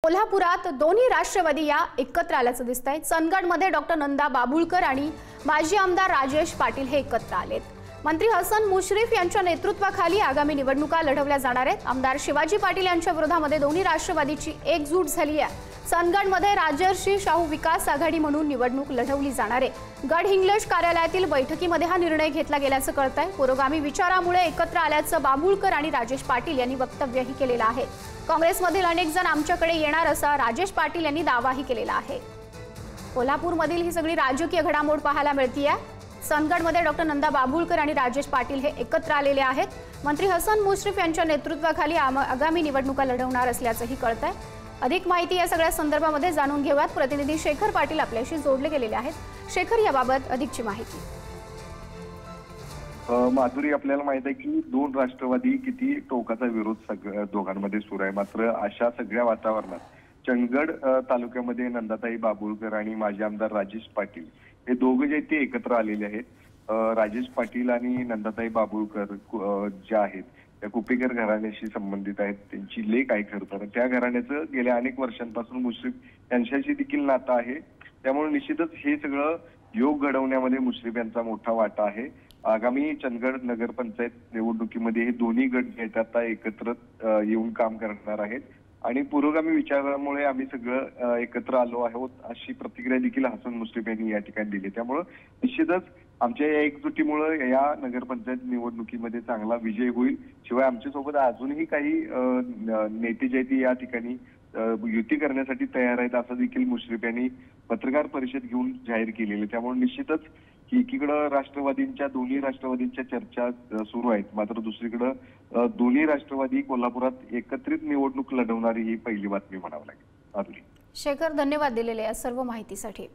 कोल्हापुरात दोन्ही राष्ट्रवादी या एकत्र आल्याचं दिसतंय। चंदगडमध्ये डॉक्टर नंदा बाबुळकर आणि माजी आमदार राजेश पाटील हे एकत्र आलेत। मंत्री हसन मुश्रीफ यांच्या नेतृत्वाखाली आगामी निवडणुका लढवल्या जाणार आहेत। आमदार शिवाजी पाटील यांच्या विरोधामध्ये दोन्ही राष्ट्रवादीची एकजूट झाली आहे। चंदगडमध्ये राजर्षी शाहू विकास आघाडी म्हणून निवडणूक लढवली जाणार आहे। गडहिंग्लज कार्यालयातील बैठकीमध्ये हा निर्णय घेतला गेल्याचं कळतंय। पुरोगामी विचारामुळे एकत्र आल्याचं बाबुळकर आणि राजेश पाटील यांनी वक्तव्यही केलेलं आहे। काँग्रेसमधील अनेक जण आमच्याकडे येणार असा राजेश पाटील यांनी दावाही केलेला आहे। कोल्हापूरमधील ही सगळी राजकीय घडामोड पाहायला मिळतीये। चंदगडमध्ये डॉक्टर नंदा बाबुळकर आणि राजेश पाटील हे एकत्र आलेले आहेत। मंत्री हसन मुश्रीफ यांच्या नेतृत्वाखाली आगामी निवडणुका लढवणार असल्याचंही कळतंय। अधिक माहिती या सगळ्या संदर्भामध्ये जाणून घेऊयात। प्रतिनिधी शेखर पाटील आपल्याशी जोडले गेलेले आहेत। शेखर, याबाबत अधिकची माहिती। माधुरी, आपल्याला माहित आहे की दोन राष्ट्रवादी किती टोकाचा विरोध दोघांमध्ये सुरू आहे। मात्र अशा सगळ्या वातावरणात चंदगड तालुक्यामध्ये नंदाताई बाबुळकर आणि माजी आमदार राजेश पाटील हे दोघे जे ते एकत्र आलेले आहेत। राजेश पाटील आणि नंदाताई बाबुळकर ज्या आहेत त्या कुपेकर घराण्याशी संबंधित आहेत। त्यांची लेक आहे खरं तर। त्या घराण्याचं गेल्या अनेक वर्षांपासून मुश्रीफ यांच्याशी देखील नातं आहे। त्यामुळे निश्चितच हे सगळं योग घडवण्यामध्ये मुश्रीफ यांचा मोठा वाटा आहे। आगामी चंदगड नगरपंचायत निवडणुकीमध्ये हे दोन्ही गट जे आहेत आता एकत्र येऊन काम करणार आहेत आणि पुरोगामी विचारामुळे आम्ही सगळं एकत्र आलो आहोत अशी प्रतिक्रिया देखील हसन मुश्रीफ यांनी या ठिकाणी दिली। त्यामुळे निश्चितच आमच्या या एकजुटीमुळे या नगरपंचायत निवडणुकीमध्ये चांगला विजय होईल। शिवाय आमच्यासोबत अजूनही काही नेते जे आहेत या ठिकाणी युती करण्यासाठी तयार आहेत असं देखील मुश्रीफ यांनी पत्रकार परिषद घेऊन जाहीर केलेले। त्यामुळे निश्चितच एकीकडे दोन्ही राष्ट्रवादींच्या चर्चा सुरू आहेत, मात्र दुसरीकडे दोन्ही राष्ट्रवादी कोल्हापुरात एकत्रित निवडणूक लढवणारी ही पहिली बातमी म्हणावं लागेल। शेखर, धन्यवाद दिलेल्या सर्व माहितीसाठी।